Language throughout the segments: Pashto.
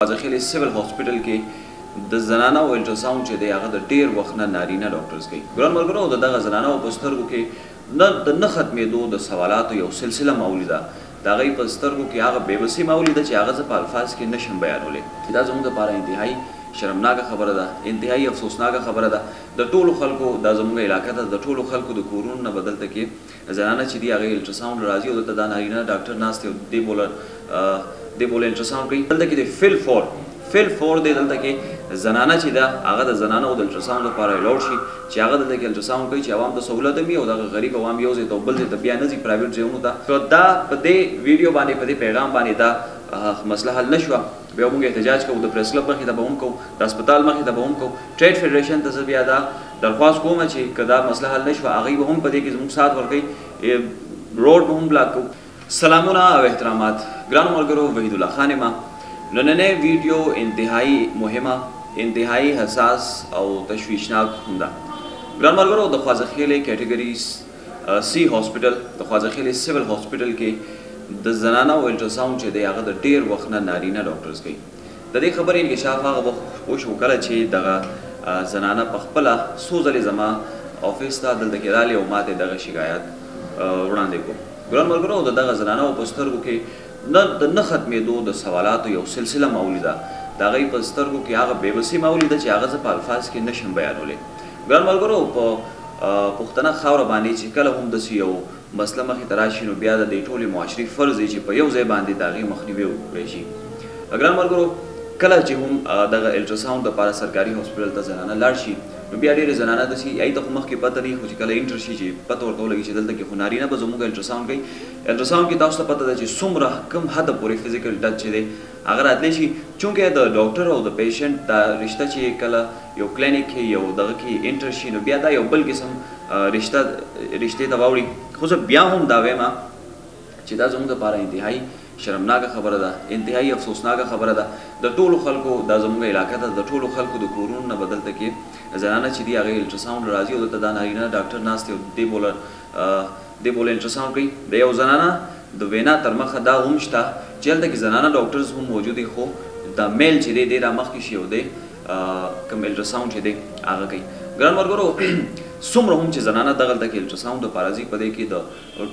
ځخیل سیویل هاسپټل کې د زنانه او الټراساوند چې دی هغه د ډیر وخت نه نارینه ډاکټرز کوي. ګران ملګرو د دغه زنانه او په سترګو کې د نه ختمېدو د سوالاتو یو سلسله مولیده د هغوی په سترګو کې هغه بېبسي مولیده چې هغه زه په الفاظ کې نشم بیانولی. دا زموږ دپاره انتهایي شرمناکه خبره ده، انتهایي افسوسناکه خبره ده. د ټولو خلکو دا زموږ علاقه ده، د ټولو خلکو د کورونو نه به دلته کې زنانه چې دي هغې الټراساوند راځي او دلته دا نارینه ډاکټر ناست دی دی بوله الټراساوند کوي. دلته کې د فل فور دی دلته کې زنانه چې ده هغه د زنانه او د الټراساوند لپاره الاؤډ شي چې هغه دلته کې الټراساوند کوي چې عوام ته سهولت وي او دغه غریب عوام یو ځای ته بل ځای ته بیا نه ځي پرایویټ ځایونو ته. نو دا په دې ویډیو باندې په دې پیغام باندې دا مسله حل نه شوه. بیا موږ احتجاج کوو، د پریس کلب مخې ته به هم کوو، د هسپتال مخې ته به هم کوو، ټریډ فیډریشن ته زه بیا دا درخواست کوم چې که دا مسله حل نه شوه هغوی به هم په دې کې زموږ سات ورکوي، روډ به هم بلاک کوو. سلامونه او احترامات ګرانو ملګرو، وحید الله خان یم. نننۍ ویډیو انتهایی مهمه، انتهایی حساس او تشویشناک هم ده. ګران ملګرو د خواځخیلې کیټګري سی هاسپټل د خواځخیلې سیویل هاسپټل کې د زنانه او الټراساوند چې دی هغه د ډیر وخت نه نارینه ډاکټرز کوي. د دې خبرې انکشاف هغه وخت وشو کله چې دغه زنانه په خپله څو ځلې زما افیس ته دلته کې رالې او ما ته دغه شکایت وړاندې کړو. ګران ملګرو د دغه زنانه په سترګو کې د نه ختمېدو د سوالاتو یو سلسله مولیده د هغوی په سترګو کې هغه بېبسي مولیده چې هغه زه په الفاظ کې نشم بیانولی. ګران ملګرو په پښتنه خاوره باندې چې کله هم داسې یو مسله مخې ته راشي نو بیا د دې ټولې معاشري فرض دی چې په یو ځای باندې د هغې مخنیوی وکړی شي. ګران ملګرو کله چې هم دغه الټراساوند دپاره سرکاري هاسپټل ته زنانه لاړ شي نو بیا ډېرې زنانه داسې هغوی ته خو مخکې پته نه وي، خو چې کله انټر شي چې پته ورته ولګي چې دلته کې خو نارینه به زموږ الټراساوند کوي. الټراساوند کې تاسو ته پته ده چې څومره کم حده پورې فزیکل ټچ چې دی هغه راتلی شي. چونکې د ډاکټر او د پیشنټ دا رشته چې کله یو کلینیک کې یو دغه کې انټر شي نو بیا دا یو بل قسم رشتې ته واوړي. خو زه بیا هم دا وایم چې دا زموږ دپاره انتهایي شرمناکه خبره ده، انتهایی افسوسناکه خبره ده. د ټولو خلکو دا زموږ علاقه ده، د ټولو خلکو د کورونو نه به دلته کې زنانه چې دي هغې الټراساوند راځي او دلته دا نارینه ډاکټر ناست دی دی بوله الټراساوند کوي. د یو زنانه د وینا تر مخه دا هم شته چې هلته کې زنانه ډاکټرز هم موجود دي، خو دا میل چې دی دی رامخکې شي او دی کوم الټراساوند چې دی هغه کوي. ګران ملګرو څومره هم چې زنانه دغلته کې الټراساوند دپاره ځي په دې کې د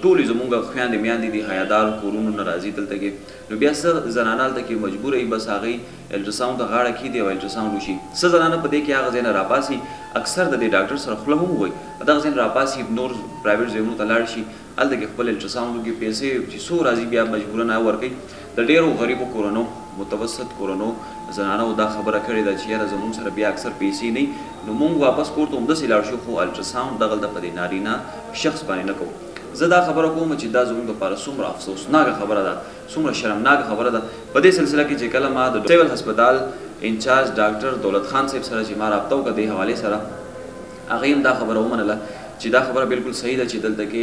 ټولې زموږ خویندې میندې دي حیادار کورونو نه راځي دلته کې نو بیا څه زنانه هلته کې مجبوره وي بس هغوی الټراساوند ته غاړه کښیږدي او الټراساوند وشي. څه زنانه په دې کې هغه ځای نه راپاسي، اکثر د دې ډاکټر سره خوله هم ووایي دغه ځای نه راپاسي نور پرایویټ ځایونو ته لاړ شي هلته کې خپل الټراساوند وکړي، پیسې چې څو راځي بیا مجبورن ورکوي. د ډېرو غریبو کورنو متوسط کورنو زنانو دا خبره کړې ده چې یاره زموږ سره بیا اکثر پیسې نه نو موږ واپس کور ته همداسې لاړ شو خو الټراساوند دغلته په دې نارینه شخص باندې نه کوو. زه دا خبره کوم چې دا زموږ دپاره څومره افسوسناکه خبره ده، څومره شرمناکه خبره ده. په دې سلسله کې چې کله ما د سیویل هسپتال انچارج ډاکټر دولت خان صاحب سره چې ما رابطه وکړه دې حوالې سره هغوی هم دا خبره ومنله چې دا خبره بالکل صحیح ده چې دلته کې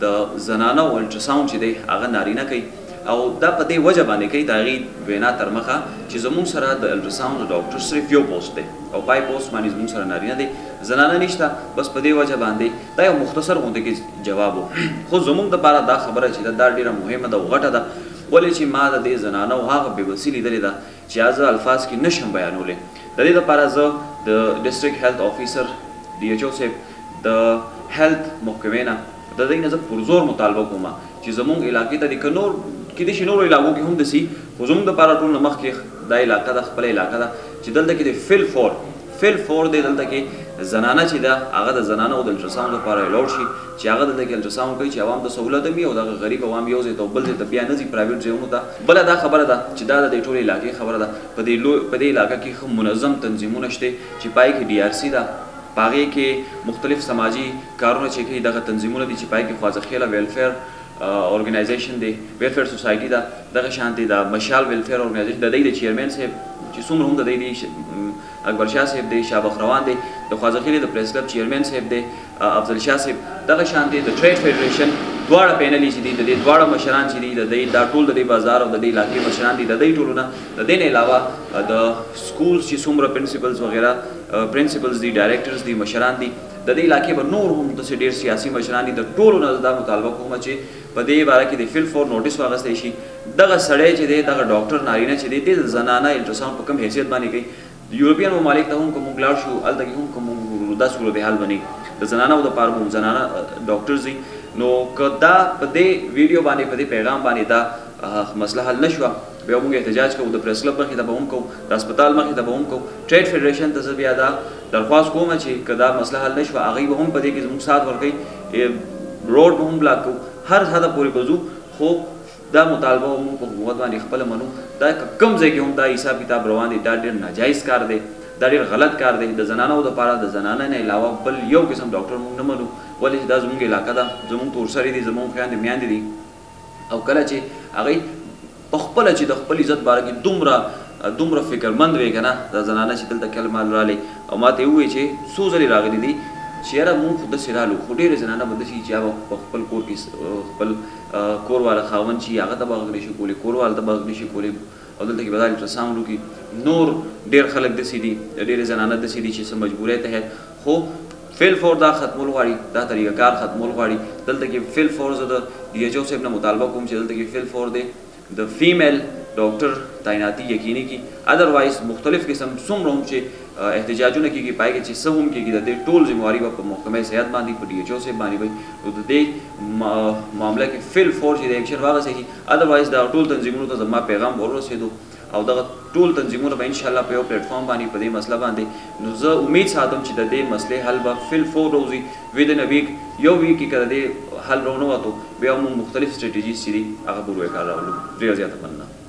د زنانه او الټراساوند چې دی هغه نارینه کوي او دا په دې وجه باندې کوي د هغې وینا تر مخه چې زموږ سره د الټراساوند ډاکټر صرف یو پوسټ دی او پای پوسټ باندې زموږ سره نارینه دی، زنانه نشته. بس په دې وجه باندې دا یو مختصر غوندې کې جواب و. خو زموږ دپاره دا خبره چې ده دا ډېره مهمه ده او غټه ده ولې چې ما د دې زنانه او هغه بېبسي لیدلې ده چې زه الفاظ کې نشم بیانولی. د دې دپاره زه د ډسټرکټ هیلث افیسر DHO صاحب د هیلث محکمې نه د دوی نه زه پرزور مطالبه کوم چې زموږ علاقې ته د که نور کیدای شي نورو علاقو کې هم داسې خو زموږ دپاره ټول نه مخکې دا علاقه ده خپله علاقه ده چې دلته کې د فل فور دی دلته کې زنانه چې ده هغه د زنانه او د الټراساوند لپاره الاؤډ شي چې هغه دلته کې الټراساوند کوي چې عوام ته سهولت وي او دغه غریب عوام یو ځای ته بل ځای ته بیا نه ځي پرایویټ ځایونو ته. بله دا خبره ده چې دا د دې ټولې علاقې خبره ده. په دې علاقه کې ښه منظم تنظیمونه شته چې پای کې DRC ده، په هغې کې مختلف سماجي کارونه چې کوي دغه تنظیمونه دي چې پای کې خواځخیله ویلفیر ارګنایزیشن دی، ویلفیر سوسایټي ده، دغه شانتې د مشال ویلفیر ارګنایزیشن د دوی د چیرمین صاحب چې څومره هم د دوی دی اکبر شاه صاحب دی، شاه بخروان دی، د خواځخیلې د پریس کلب چیرمین صاحب دی افضل شاه صاحب، دغه شانتې د ټریډ فیډریشن دواړه پینلې چې دي د دې دواړه مشران چې دي د دوی دا ټول د دې بازار او د دې علاقې مشران دي د دوی ټولو نه. د دې نه علاوه د سکولز چې څومره پرنسپلز وغیره پرنسپلز دي، ډایرکټرز دي، مشران دي د دې علاقې به نور هم داسې ډېر سیاسي مشران دي د ټولو نه دا مطالبه کومه چې په دې باره کې د فیل فور نوټیس واخیستی شي دغه سړی چې دی دغه ډاکټر نارینه چې دی د زنانه الټراساونډ په کوم حیثیت باندې کوي یورپین ممالک ته هم که موږ لاړ شو هلته کې هم که موږ دا صورتحال بني د زنانو دپاره به هم زنانه ډاکټرز دي نو که دا په دې ویډیو باندې په دې پیغام باندې دا مسله حل نه شوه بیا موږ احتجاج کوو د پریس کلب مخې ته به هم کوو د هسپتال مخې ته به هم کوو ټریډ فیډریشن ته زه بیا دا درخواست کوم چې که دا مسله حل نه شوه هغوی به هم په دې کې زموږ سات ورکوي روډ به هم بلاک کوو هر حده پورې به ځو خو دا مطالبه موږ په حکومت باندې خپله منو دا کوم ځای کې هم دا حساب کتاب روان دی دا ډېر ناجایز کار دی دا ډېر غلط کار دی د زنانو دپاره د زنانه نه علاوه بل یو قسم ډاکټر موږ نه منو ولې چې دا زموږ علاقه ده زموږ تورسرې دي زموږ خویندې میندې دي او کله چې هغوی په خپله چې د خپل عزت باره کې دومره فکرمند وی که نه دا زنانه چې دلته کلمه رالی او ما ته یې ووایي چې څو ځلې راغلي دي چې یاره مونږ خو داسې رالو خو ډېرې زنانه به داسې چې هغه په خپل کور کې خپل کور والا خاوند چې هغه ته به غږ نشي کولی کور والا ته به غږ نشي کولی او دلته کې به دا الټراساونډ وکړي نور ډېر خلک داسې دي ډېرې زنانه داسې دي چې څه مجبورۍ تحت خو فیل فور دا ختمول غواړي دا طریقه کار ختمول غواړي دلته کې فیل فور زه د ډي ایچ او صاحب نه مطالبه کوم چې دلته کې فیل فور دی د فیمیل ډاکټر تعیناتي یقیني کی ادروایز مختلف قسم څومره هم چې احتجاجونه کېږي پای کې چې څه هم کېږي د دې ټول ذمہواري به په محکمه صحت باندې په ډي ایچ او صاحب باندې وي نو د دې معامله کې فیل فور چې د ایکشن واخیستی ادروایز دا ټول تنظیمونو ته زما پیغام ورسېدو او دغه ټول تنظیمونه به انشاءالله په یو پلیټفارم باندې په دې مسله باندې نو زه امید ساتم چې د دې مسلې حل به فیل فور روزي ودن ا ویک یو ویک کې که د دې حل رونه وتو بیا موږ مختلف سټریټیجیز چې دي هغه به روی کار راولو ډېره زیاته مننه